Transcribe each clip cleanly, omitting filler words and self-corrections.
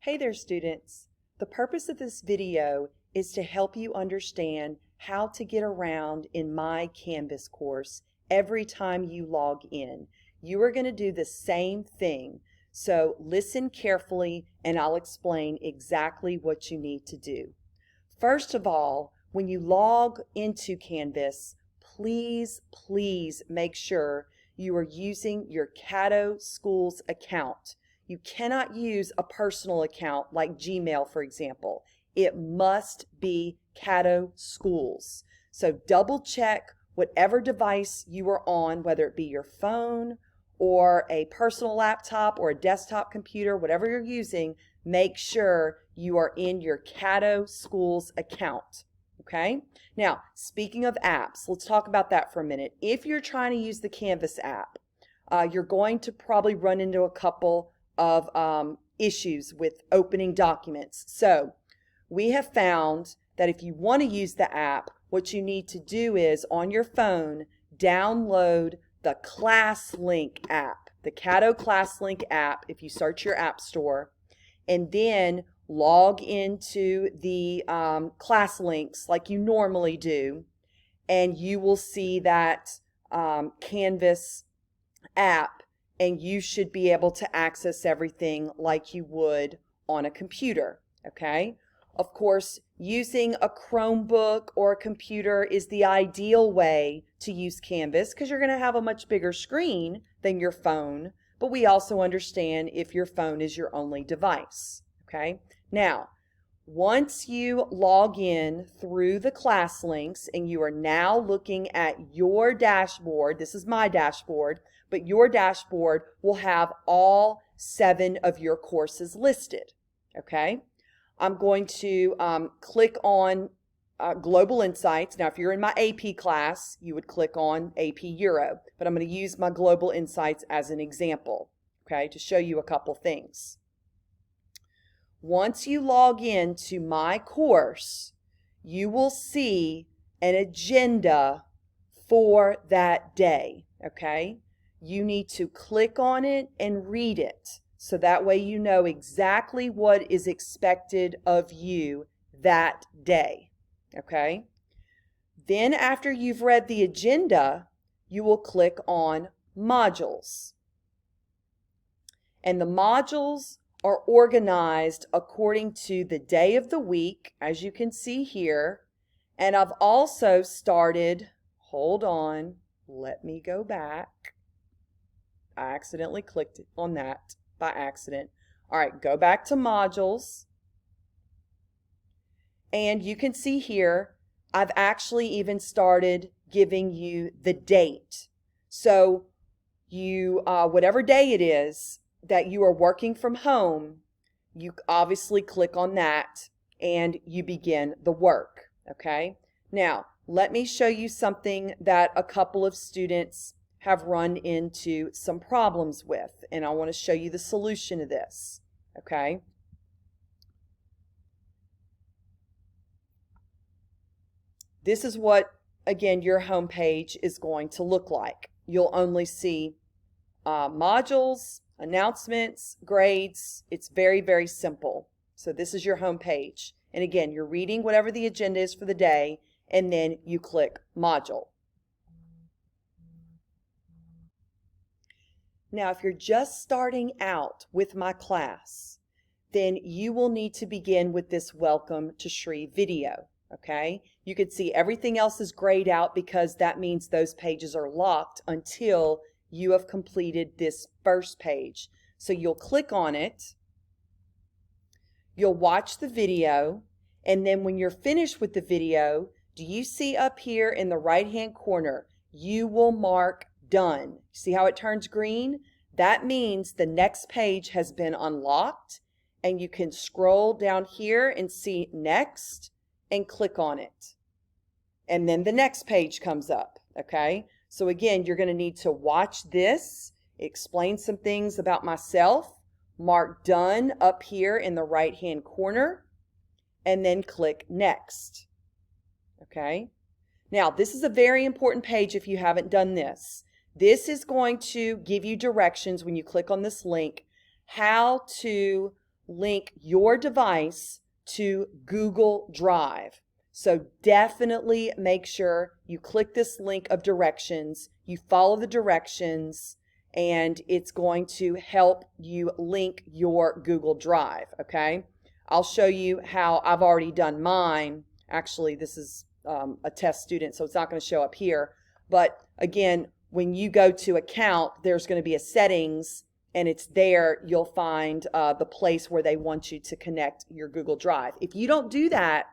Hey there, students. The purpose of this video is to help you understand how to get around in My Canvas course every time you log in. You are going to do the same thing, so listen carefully and I'll explain exactly what you need to do. First of all, when you log into Canvas, please make sure you are using your Caddo Schools account. You cannot use a personal account like Gmail, for example. It must be Caddo Schools. So double check whatever device you are on, whether it be your phone or a personal laptop or a desktop computer, whatever you're using, make sure you are in your Caddo Schools account. Okay? Now, speaking of apps, let's talk about that for a minute. If you're trying to use the Canvas app, you're going to probably run into a couple of issues with opening documents. So we have found that if you want to use the app, what you need to do is on your phone, download the ClassLink app, the Caddo ClassLink app, if you search your app store, and then log into the ClassLinks like you normally do, and you will see that Canvas app, and you should be able to access everything like you would on a computer, okay? Of course, using a Chromebook or a computer is the ideal way to use Canvas because you're going to have a much bigger screen than your phone, but we also understand if your phone is your only device, okay? Now, once you log in through the ClassLinks and you are now looking at your dashboard, this is my dashboard, but your dashboard will have all 7 of your courses listed, okay? I'm going to click on Global Insights. Now, if you're in my AP class, you would click on AP Euro, but I'm going to use my Global Insights as an example, okay, to show you a couple things. Once you log in to my course, you will see an agenda for that day, okay? You need to click on it and read it, so that way you know exactly what is expected of you that day, okay? Then after you've read the agenda, you will click on modules. And the modules are organized according to the day of the week, as you can see here. And I've also started, hold on, let me go back. I accidentally clicked on that by accident. All right, go back to modules. And you can see here, I've actually even started giving you the date. So you, whatever day it is that you are working from home, you obviously click on that and you begin the work, okay? Now, let me show you something that a couple of students have run into some problems with, and I want to show you the solution to this, okay? This is what, again, your home page is going to look like. You'll only see modules, announcements, grades. It's very simple. So this is your home page. And again, you're reading whatever the agenda is for the day, and then you click module. Now, if you're just starting out with my class, then you will need to begin with this Welcome to Sri video, okay? You can see everything else is grayed out because that means those pages are locked until you have completed this first page. So you'll click on it, you'll watch the video, and then when you're finished with the video, do you see up here in the right-hand corner, you will mark done. See how it turns green? That means the next page has been unlocked, and you can scroll down here and see next and click on it. And then the next page comes up, okay? So again, you're going to need to watch this, explain some things about myself, mark done up here in the right-hand corner, and then click next, okay? Now, this is a very important page if you haven't done this. This is going to give you directions when you click on this link how to link your device to Google Drive. So definitely make sure you click this link of directions, you follow the directions, and it's going to help you link your Google Drive, okay? I'll show you how I've already done mine. Actually, this is a test student, so it's not going to show up here. But again, when you go to account, there's going to be a settings, and it's there you'll find the place where they want you to connect your Google Drive. If you don't do that,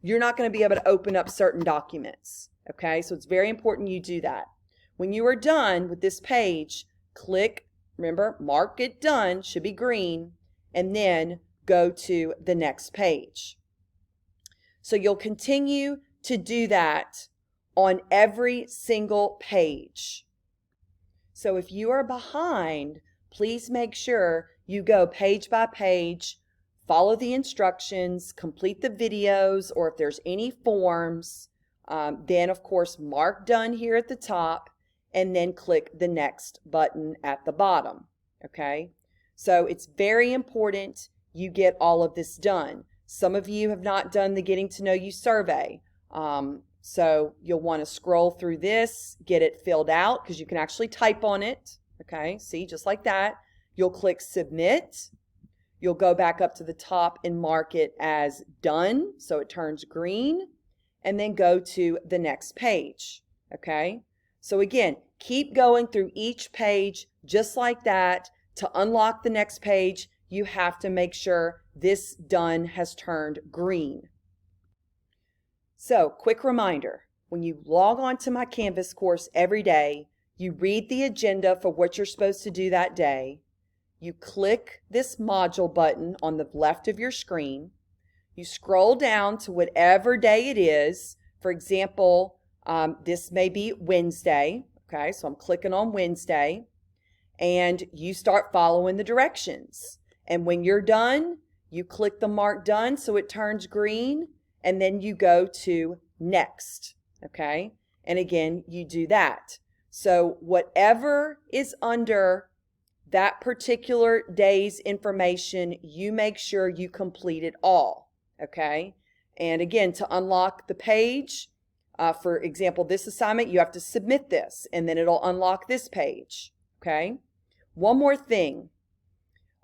you're not going to be able to open up certain documents, okay? So it's very important you do that. When you are done with this page, click, remember, mark it done, should be green, and then go to the next page. So you'll continue to do that on every single page. So if you are behind, please make sure you go page by page, follow the instructions, complete the videos, or if there's any forms, then of course mark done here at the top, and then click the next button at the bottom, okay? So it's very important you get all of this done. Some of you have not done the Getting to Know You survey, so you'll want to scroll through this, get it filled out, because you can actually type on it, okay? See, just like that. You'll click Submit. You'll go back up to the top and mark it as done, so it turns green, and then go to the next page, okay? So again, keep going through each page just like that. To unlock the next page, you have to make sure this done has turned green. So, quick reminder, when you log on to my Canvas course every day, you read the agenda for what you're supposed to do that day. You click this module button on the left of your screen. You scroll down to whatever day it is. For example, this may be Wednesday. Okay, so I'm clicking on Wednesday. And you start following the directions. And when you're done, you click the mark done so it turns green. And then you go to next. Okay, and again, you do that. So whatever is under that particular day's information, you make sure you complete it all, okay? And again, to unlock the page, for example, this assignment, you have to submit this, and then it'll unlock this page, okay? One more thing.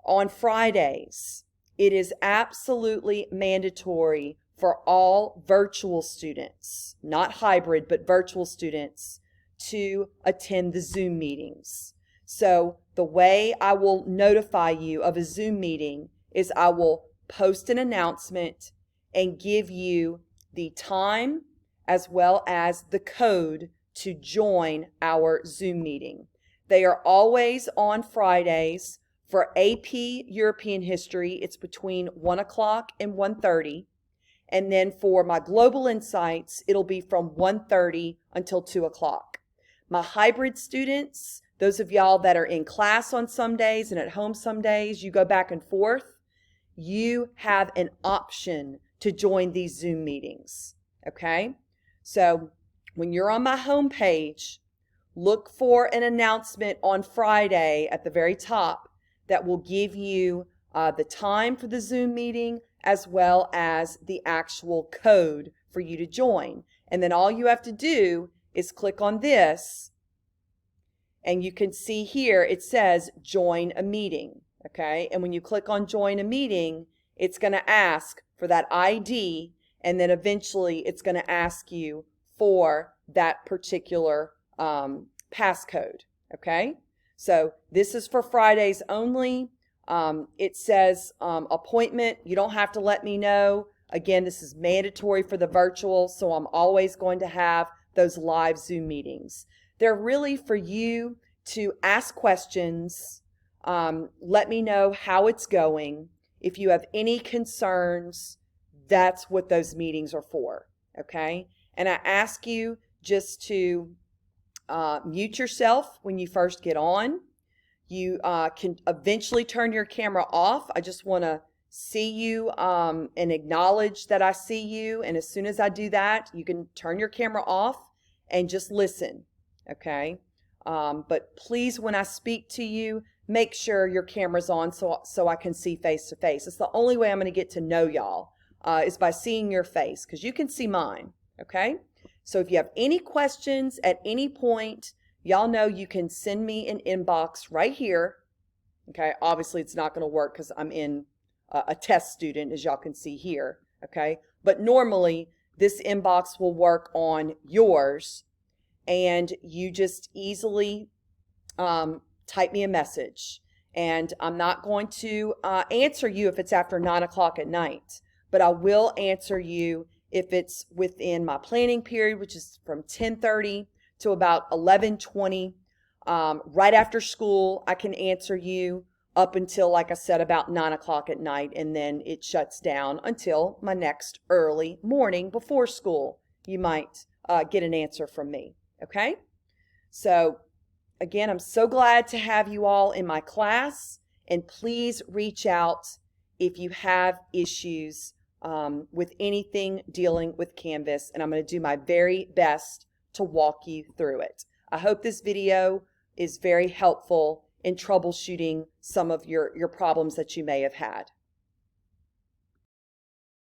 On Fridays, it is absolutely mandatory for all virtual students, not hybrid, but virtual students, to attend the Zoom meetings. So the way I will notify you of a Zoom meeting is I will post an announcement and give you the time as well as the code to join our Zoom meeting. They are always on Fridays. For AP European History, it's between 1 o'clock and 1:30. And then for my Global Insights, it'll be from 1:30 until 2 o'clock. My hybrid students, those of y'all that are in class on some days and at home some days, you go back and forth, you have an option to join these Zoom meetings, okay? So when you're on my home page, look for an announcement on Friday at the very top that will give you the time for the Zoom meeting as well as the actual code for you to join. And then all you have to do is click on this, and you can see here it says join a meeting, okay? And when you click on join a meeting, it's going to ask for that ID, and then eventually it's going to ask you for that particular passcode, okay? So this is for Fridays only. It says appointment. You don't have to let me know. Again, this is mandatory for the virtual, so I'm always going to have those live Zoom meetings. They're really for you to ask questions, let me know how it's going. If you have any concerns, that's what those meetings are for, okay? And I ask you just to mute yourself when you first get on. You can eventually turn your camera off. I just want to see you and acknowledge that I see you. And as soon as I do that, you can turn your camera off and just listen, okay? But please, when I speak to you, make sure your camera's on so I can see face to face. It's the only way I'm going to get to know y'all is by seeing your face, because you can see mine, okay? So if you have any questions at any point, y'all know you can send me an inbox right here, okay? Obviously, it's not going to work because I'm in a test student, as y'all can see here, okay? But normally, this inbox will work on yours, and you just easily type me a message. And I'm not going to answer you if it's after 9 o'clock at night, but I will answer you if it's within my planning period, which is from 10:30 to about 11:20. Right after school, I can answer you up until, like I said, about 9 o'clock at night, and then it shuts down until my next early morning before school. You might get an answer from me, okay? So again, I'm so glad to have you all in my class, and please reach out if you have issues with anything dealing with Canvas, and I'm going to do my very best to walk you through it. I hope this video is very helpful in troubleshooting some of your problems that you may have had.